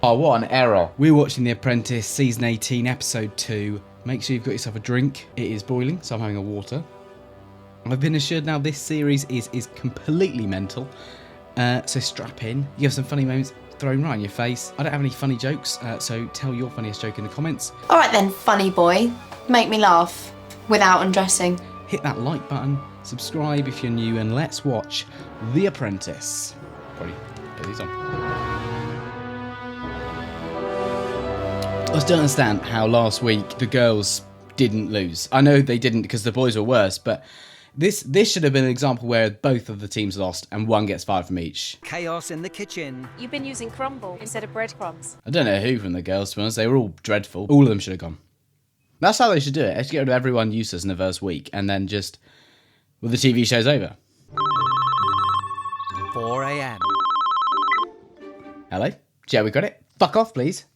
Oh, what an error. We're watching The Apprentice, Season 18, Episode 2. Make sure you've got yourself a drink. It is boiling, so I'm having a water. I've been assured now this series is completely mental. So strap in. You have some funny moments thrown right in your face. I don't have any funny jokes, so tell your funniest joke in the comments. All right then, funny boy. Make me laugh without undressing. Hit that like button, subscribe if you're new, and let's watch The Apprentice. Probably put these on. I still don't understand how last week the girls didn't lose. I know they didn't because the boys were worse, but this should have been an example where both of the teams lost and one gets fired from each. Chaos in the kitchen. You've been using crumble instead of breadcrumbs. I don't know who from the girls, to be honest. They were all dreadful. All of them should have gone. That's how they should do it. They should get rid of everyone useless in the first week and then just, well, the TV show's over. 4 a.m. Hello? Yeah, we got it. Fuck off, please.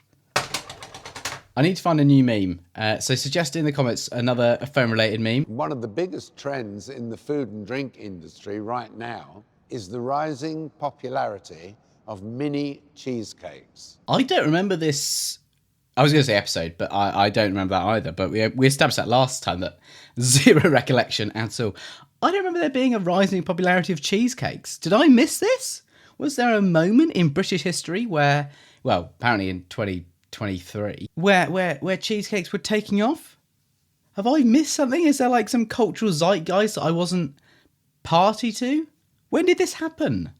I need to find a new meme. So suggest in the comments another phone-related meme. One of the biggest trends in the food and drink industry right now is the rising popularity of mini cheesecakes. I don't remember this. I was going to say episode, but I don't remember that either. But we established that last time that zero recollection at all. I don't remember there being a rising popularity of cheesecakes. Did I miss this? Was there a moment in British history where, well, apparently in 2023, where cheesecakes were taking off? Have I missed something? Is there like some cultural zeitgeist that I wasn't party to? When did this happen?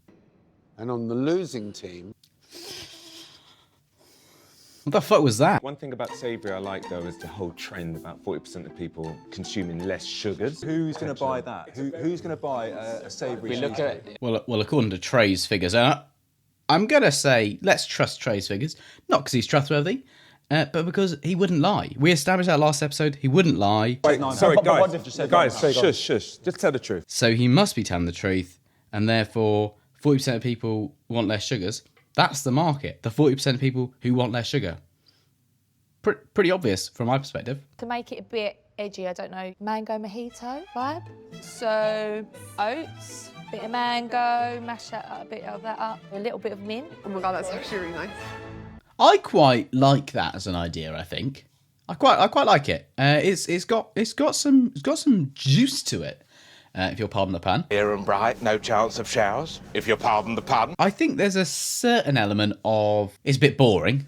And on the losing team... What the fuck was that? One thing about savoury I like, though, is the whole trend about 40% of people consuming less sugars. Who's going to buy that? Who's going to buy a savoury cheesecake? Well, according to Trey's figures, and I'm going to say let's trust Trey's figures, not because he's trustworthy, but because he wouldn't lie. We established that last episode, he wouldn't lie. Wait, sorry, guys, shush, just tell the truth. So he must be telling the truth, and therefore 40% of people want less sugars. That's the market, the 40% of people who want less sugar. Pretty obvious from my perspective. To make it a bit edgy, I don't know, mango mojito vibe. So oats, bit of mango, mash that up, a bit of that up, a little bit of mint. Oh my god, that's actually really nice. I quite like that as an idea. I think I quite like it. It's got some juice to it. If you'll pardon the pun. Clear and bright, no chance of showers, if you'll pardon the pun. I think there's a certain element of... It's a bit boring.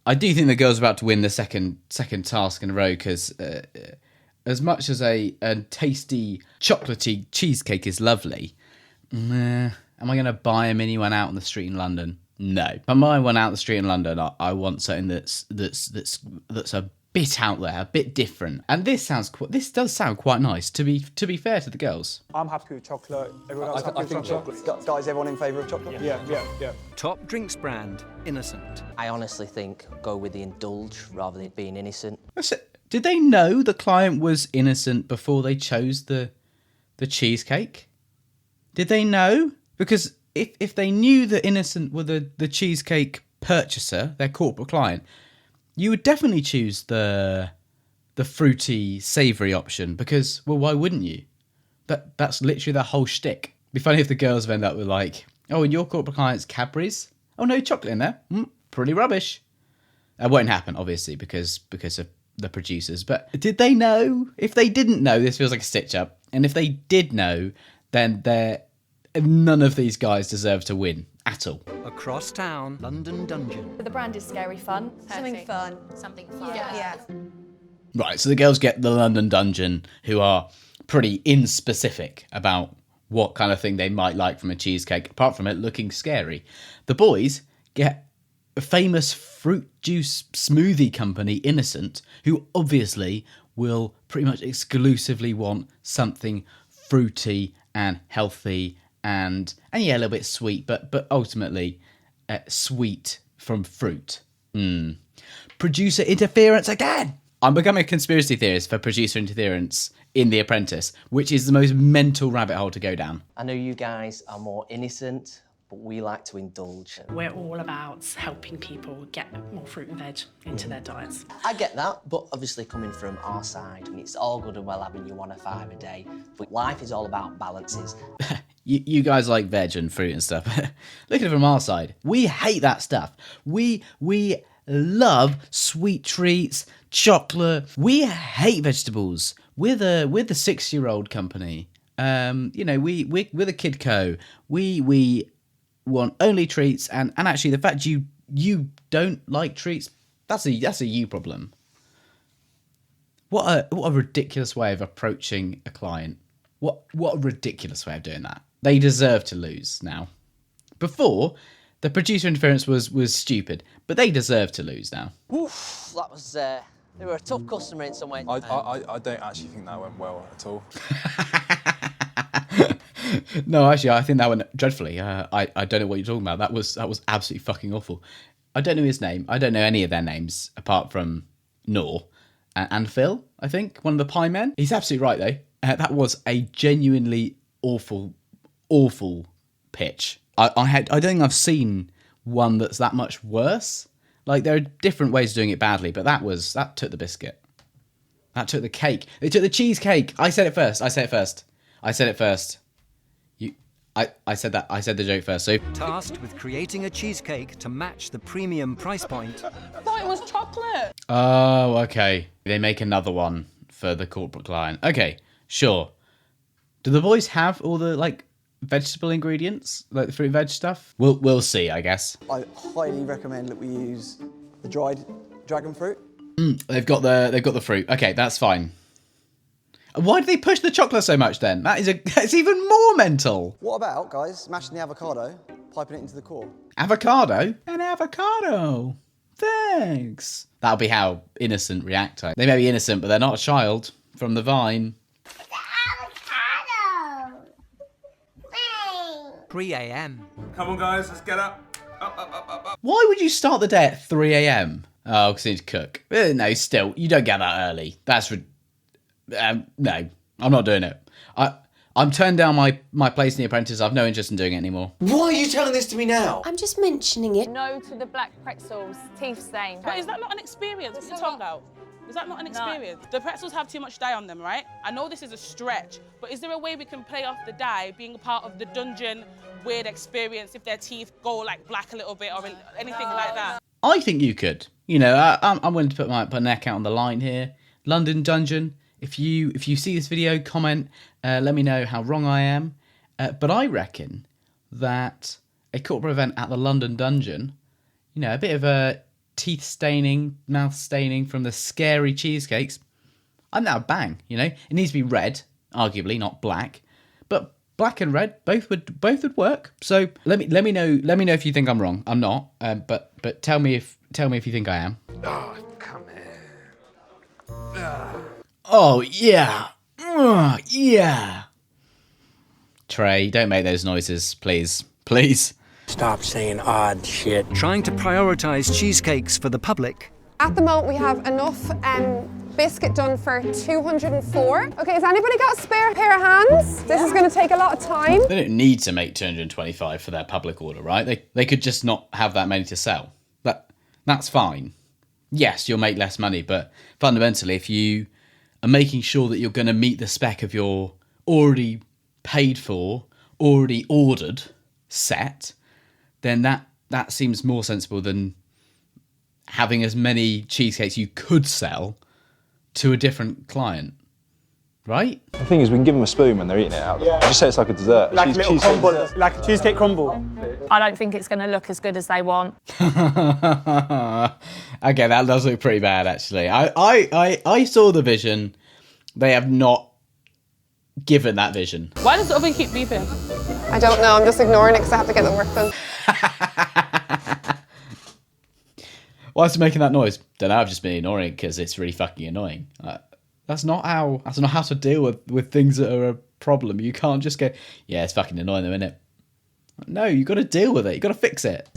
I do think the girl's about to win the second task in a row because as much as a tasty, chocolatey cheesecake is lovely, am I going to buy a mini one out on the street in London? No. If I'm buying one out on the street in London, I want something that's a bit out there, a bit different. And this does sound quite nice, to be fair to the girls. I'm happy with chocolate. Everyone else happy with chocolate? Guys, everyone in favour of chocolate? Yeah. Top drinks brand, Innocent. I honestly think go with the indulge rather than being innocent. Did they know the client was innocent before they chose the cheesecake? Did they know? Because if they knew that Innocent were the cheesecake purchaser, their corporate client, you would definitely choose the fruity, savoury option because, well, why wouldn't you? That's literally the whole shtick. It'd be funny if the girls have ended up with like, oh, and your corporate client's Cadbury's? Oh, no chocolate in there? Pretty rubbish. That won't happen, obviously, because of the producers. But did they know? If they didn't know, this feels like a stitch-up. And if they did know, then none of these guys deserve to win at all. Across town, London Dungeon. The brand is scary fun. Something fun. Something fun. Yeah. Right, so the girls get the London Dungeon, who are pretty inspecific about what kind of thing they might like from a cheesecake, apart from it looking scary. The boys get a famous fruit juice smoothie company, Innocent, who obviously will pretty much exclusively want something fruity and healthy and yeah, a little bit sweet, but ultimately sweet from fruit. Producer interference again! I'm becoming a conspiracy theorist for producer interference in The Apprentice, which is the most mental rabbit hole to go down. I know you guys are more innocent, but we like to indulge. We're all about helping people get more fruit and veg into their diets. I get that, but obviously coming from our side, I mean, it's all good and well having your 1 or 5 a day, but life is all about balances. You guys like veg and fruit and stuff. Look at it from our side. We hate that stuff. We love sweet treats, chocolate. We hate vegetables. We're the 6-year-old company. You know, we're the kid co. We want only treats, and actually the fact you don't like treats, that's a you problem. What a ridiculous way of approaching a client. What a ridiculous way of doing that. They deserve to lose now. Before, the producer interference was stupid, but they deserve to lose now. Oof, that was, they were a tough customer in some ways. I don't actually think that went well at all. No, actually, I think that went dreadfully. I don't know what you're talking about. That was absolutely fucking awful. I don't know his name. I don't know any of their names apart from Nor and Phil, I think, one of the pie men. He's absolutely right, though. That was a genuinely awful pitch. I don't think I've seen one that's that much worse. Like, there are different ways of doing it badly, but that took the biscuit. That took the cake. They took the cheesecake. I said it first. I said it first. I said that. I said the joke first. So Tasked with creating a cheesecake to match the premium price point. I thought it was chocolate. Oh, okay. They make another one for the corporate client. Okay, sure. Do the boys have all the like vegetable ingredients, like the fruit and veg stuff? We'll see, I guess. I highly recommend that we use the dried dragon fruit. They've got the fruit. Okay, that's fine. Why do they push the chocolate so much then? That's even more mental. What about, guys, smashing the avocado, piping it into the core? Avocado? An avocado. Thanks. That'll be how innocent react. They may be innocent, but they're not a child from the vine. 3 a.m. Come on, guys, let's get up. Up. Why would you start the day at 3 a.m? Oh, because you need to cook. No, still, you don't get that early. That's no, I'm not doing it. I'm turning down my place in The Apprentice. I've no interest in doing it anymore. Why are you telling this to me now? I'm just mentioning it. No to the black pretzels, teeth stain. But is that not an experience? Put your tongue out. Is that not an experience? No. The pretzels have too much dye on them, right? I know this is a stretch, but is there a way we can play off the dye being a part of the dungeon weird experience if their teeth go like black a little bit or anything like that? I think you could. You know, I'm willing to put my neck out on the line here. London Dungeon. If you see this video, comment. Let me know how wrong I am. But I reckon that a corporate event at the London Dungeon, you know, a bit of a teeth staining, mouth staining from the scary cheesecakes, I think that would bang. You know, it needs to be red, arguably not black, but black and red both would work. So let me know if you think I'm wrong. I'm not. But tell me if you think I am. Oh, come here. Oh, yeah. Yeah. Trey, don't make those noises, please. Please. Stop saying odd shit. Trying to prioritise cheesecakes for the public. At the moment, we have enough biscuit done for 204. Okay, has anybody got a spare pair of hands? This is going to take a lot of time. They don't need to make 225 for their public order, right? They could just not have that many to sell. That's fine. Yes, you'll make less money, but fundamentally, if you are making sure that you're going to meet the spec of your already paid for, already ordered set, then that seems more sensible than having as many cheesecakes you could sell to a different client, right? The thing is, we can give them a spoon when they're eating it out. Yeah. Just say it's like a dessert. Like a little crumble, like a cheesecake crumble. I don't think it's going to look as good as they want. Okay, that does look pretty bad, actually. I saw the vision. They have not given that vision. Why does the oven keep beeping? I don't know, I'm just ignoring it because I have to get the work done. Why is it making that noise? Don't know, I've just been ignoring it because it's really fucking annoying. That's not how to deal with things that are a problem. You can't just go, yeah, it's fucking annoying though, isn't it? No, you got to deal with it. You got to fix it.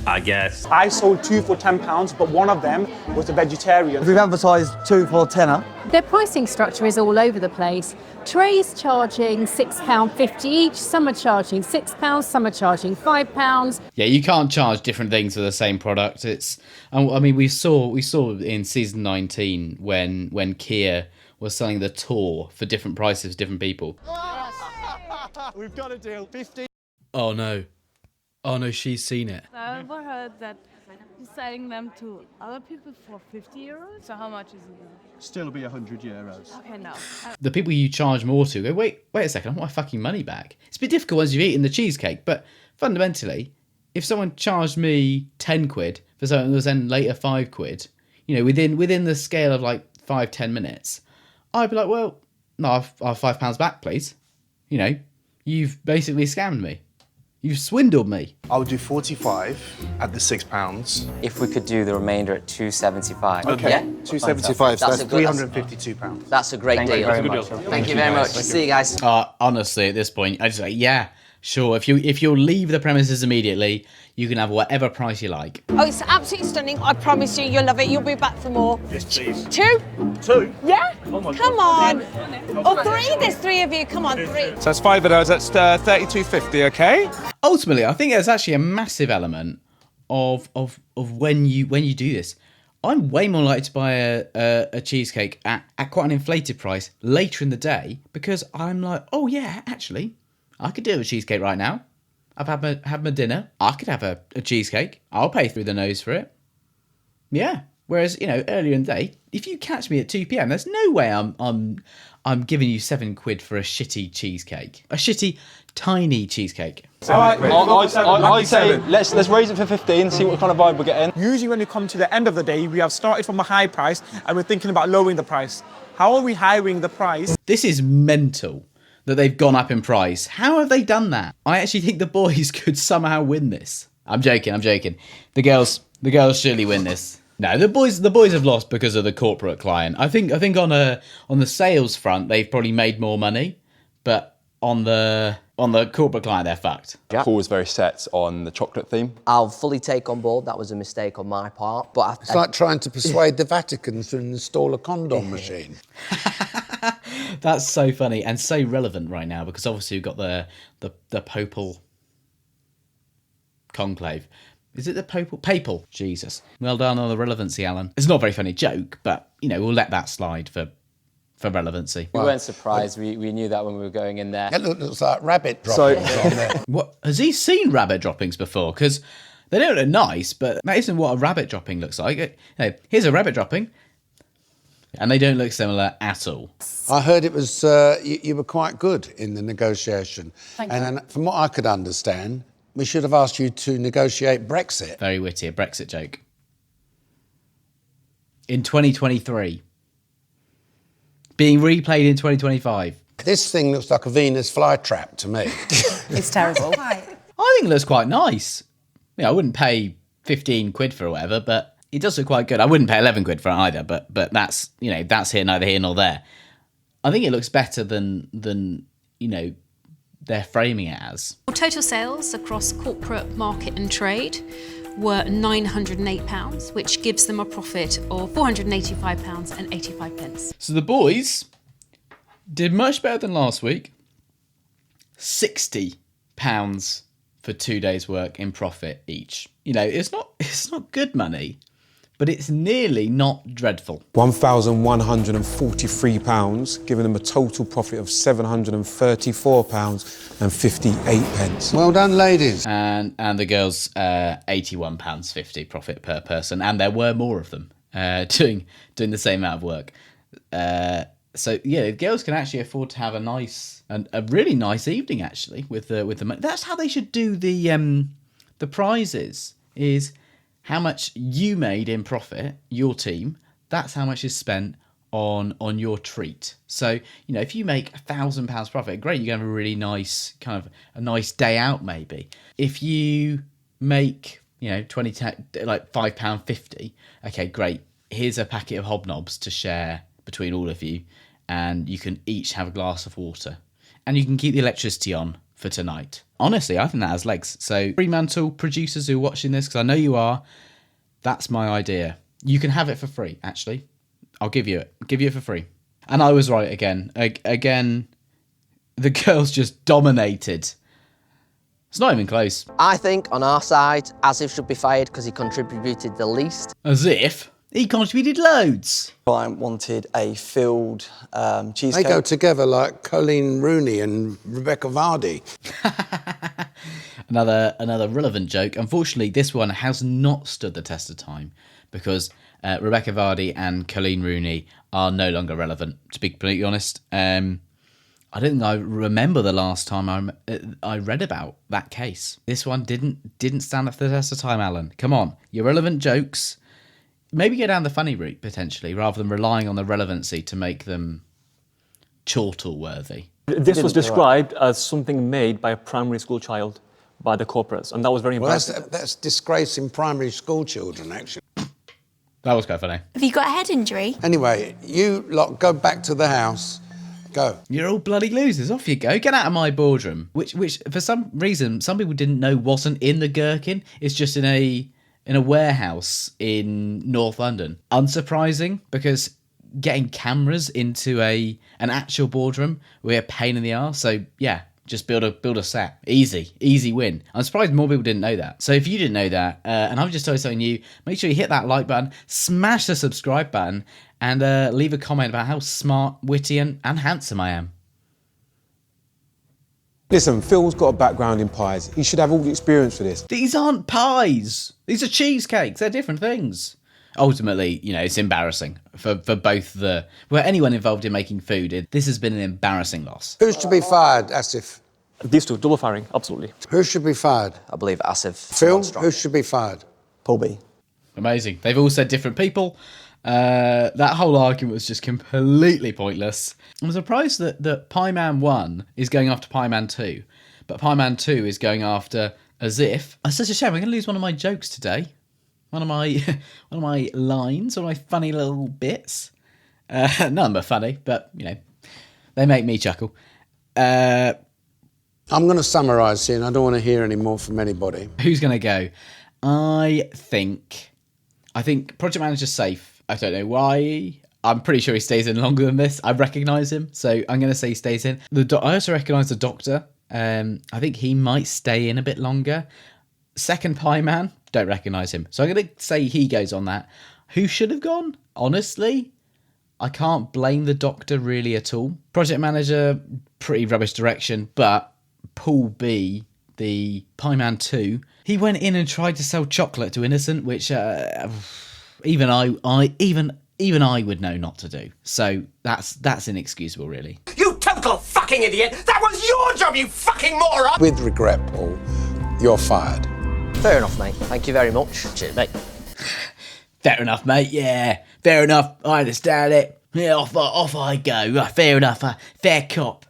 I guess. I sold 2 for £10, but one of them was a vegetarian. We've advertised 2 for a tenner. Their pricing structure is all over the place. Trays charging £6.50 each, some are charging £6, some are charging £5. Yeah, you can't charge different things for the same product. It's, I mean, we saw in season 19 when Kia was selling the tour for different prices for different people. We've got a deal, 50. Oh no, she's seen it. I ever heard that you're selling them to other people for 50 euros. So how much is it? Still be €100. Okay, no. The people you charge more to go, wait a second, I want my fucking money back. It's a bit difficult once you've eaten the cheesecake, but fundamentally, if someone charged me 10 quid for something that was then later 5 quid, you know, within the scale of like 5-10 minutes, I'd be like, well, no, I'll have £5 back, please. You know, you've basically scammed me. You've swindled me. I would do 45 at the £6. If we could do the remainder at 275. Okay, yeah? 275, that's £352. That's a great deal. Thank you very much. See you guys. Honestly, at this point, I just like, yeah, sure. If you'll leave the premises immediately, you can have whatever price you like. Oh, it's absolutely stunning. I promise you, you'll love it. You'll be back for more. Yes, please. 2? 2? Yeah? Oh my Come God. on. Oh, 3? There's 3 of you. Come on, 3. So that's 5 of those, that's 32.50, okay? Ultimately, I think there's actually a massive element of when you do this. I'm way more likely to buy a cheesecake at quite an inflated price later in the day because I'm like, oh yeah, actually, I could do a cheesecake right now. I've had my dinner. I could have a cheesecake. I'll pay through the nose for it. Yeah. Whereas, you know, earlier in the day, if you catch me at 2 p.m, there's no way I'm giving you 7 quid for a shitty cheesecake. A shitty, tiny cheesecake. All right, I'd say let's raise it for 15, see what kind of vibe we're getting. Usually when we come to the end of the day, we have started from a high price and we're thinking about lowering the price. How are we hiring the price? This is mental that they've gone up in price. How have they done that? I actually think the boys could somehow win this. I'm joking. The girls surely win this. No, the boys have lost because of the corporate client. I think on the sales front they've probably made more money, but on the corporate client they're fucked. Paul was very set on the chocolate theme. I'll fully take on board. That was a mistake on my part, but it's like trying to persuade the Vatican to install a condom machine. That's so funny and so relevant right now because obviously we've got the papal conclave. Is it the papal? Jesus. Well done on the relevancy, Alan. It's not a very funny joke, but, you know, we'll let that slide for relevancy. We weren't surprised. We knew that when we were going in there. It looks like rabbit droppings on there. What, has he seen rabbit droppings before? Because they don't look nice, but that isn't what a rabbit dropping looks like. You know, here's a rabbit dropping. And they don't look similar at all. I heard it was, you were quite good in the negotiation. Thank you. And from what I could understand, we should have asked you to negotiate Brexit. Very witty, a Brexit joke. In 2023. Being replayed in 2025. This thing looks like a Venus flytrap to me. It's terrible. I think it looks quite nice. You know, I wouldn't pay 15 quid for it or whatever, but it does look quite good. I wouldn't pay 11 quid for it either, but that's, you know, that's neither here nor there. I think it looks better than you know, they're framing it as. Total sales across corporate, market and trade were £908, which gives them a profit of £485.85. So the boys did much better than last week. £60 for 2 days' work in profit each. You know, it's not good money, but it's nearly not dreadful. £1,143, giving them a total profit of £734.58. Well done, ladies. And the girls, £81.50 profit per person, and there were more of them doing the same amount of work. So yeah, the girls can actually afford to have a really nice evening actually with the money. That's how they should do the prizes. Is how much you made in profit, your team, that's how much is spent on your treat. So, you know, if you make £1,000 profit, great, you're going to have a really nice, kind of a nice day out maybe. If you make, you know, £5.50, okay, great, here's a packet of hobnobs to share between all of you, and you can each have a glass of water. And you can keep the electricity on for tonight. Honestly, I think that has legs. So Fremantle producers who are watching this, because I know you are, that's my idea. You can have it for free, actually. I'll give you it. Give you it for free. And I was right again. Again, the girls just dominated. It's not even close. I think on our side, Asif should be fired because he contributed the least. As if? He contributed loads. Client wanted a filled cheesecake. They go together like Colleen Rooney and Rebecca Vardy. Another relevant joke. Unfortunately, this one has not stood the test of time because Rebecca Vardy and Colleen Rooney are no longer relevant, to be completely honest. I don't think I remember the last time I read about that case. This one didn't stand up to the test of time, Alan. Come on, your relevant jokes. Maybe go down the funny route, potentially, rather than relying on the relevancy to make them chortle-worthy. This was described as something made by a primary school child, by the corporates, and that was very impressive. Well, that's disgracing primary school children, actually. That was quite funny. Have you got a head injury? Anyway, you lot go back to the house. Go. You're all bloody losers. Off you go. Get out of my boardroom. Which for some reason, some people didn't know wasn't in the Gherkin. It's just in a warehouse in North London. Unsurprising, because getting cameras into an actual boardroom will be a pain in the arse. So yeah, just build a set. Easy win. I'm surprised more people didn't know that. So if you didn't know that, and I've just told you something new, make sure you hit that like button, smash the subscribe button, and leave a comment about how smart, witty, and handsome I am. Listen, Phil's got a background in pies. He should have all the experience for this. These aren't pies. These are cheesecakes. They're different things. Ultimately, it's embarrassing for both anyone involved in making food. This has been an embarrassing loss. Who's to be fired, Asif? These two, double firing, absolutely. Who should be fired? I believe Asif. Phil, who should be fired? Paul B. Amazing. They've all said different people. That whole argument was just completely pointless. I'm surprised that Pie Man 1 is going after Pie Man 2, but Pie Man 2 is going after Asif. It's such a shame. I'm going to lose one of my jokes today. One of my lines, one of my funny little bits. None but funny, but they make me chuckle. I'm going to summarise here, and I don't want to hear any more from anybody. Who's going to go? I think Project Manager's safe. I don't know why. I'm pretty sure he stays in longer than this. I recognise him, so I'm going to say he stays in. I also recognise the Doctor. I think he might stay in a bit longer. Second Pie Man, don't recognise him. So I'm going to say he goes on that. Who should have gone? Honestly, I can't blame the Doctor really at all. Project Manager, pretty rubbish direction, but Paul B, the Pie Man 2, he went in and tried to sell chocolate to Innocent, which even I would know not to do. So that's inexcusable, really. You total fucking idiot! That was your job, you fucking moron! With regret, Paul, you're fired. Fair enough, mate. Thank you very much. Cheers, mate. Fair enough, mate. Yeah, fair enough. I understand it. Yeah, off I go. Right, fair enough. Fair cop,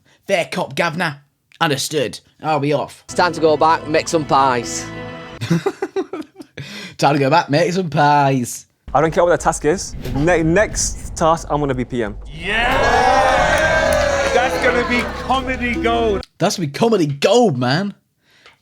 governor. Understood. I'll be off. It's time to go back, make some pies. Time to go back, make some pies. I don't care what the task is. Next task, I'm going to be PM. Yeah! That's going to be comedy gold. That's going to be comedy gold, man.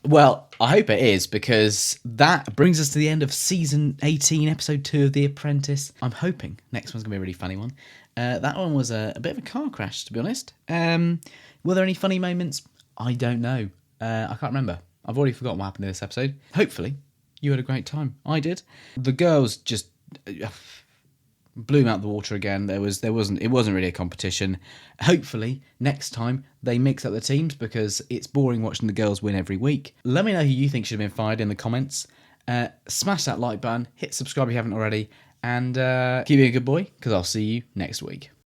Well, I hope it is, because that brings us to the end of season 18, episode 2 of The Apprentice. I'm hoping next one's going to be a really funny one. That one was a bit of a car crash, to be honest. Were there any funny moments? I don't know. I can't remember. I've already forgotten what happened in this episode. Hopefully, you had a great time. I did. The girls just blew them out of the water again. It wasn't really a competition. Hopefully next time they mix up the teams, because it's boring watching the girls win every week. Let me know who you think should have been fired in the comments. Smash that like button, hit subscribe if you haven't already, and keep being a good boy, because I'll see you next week.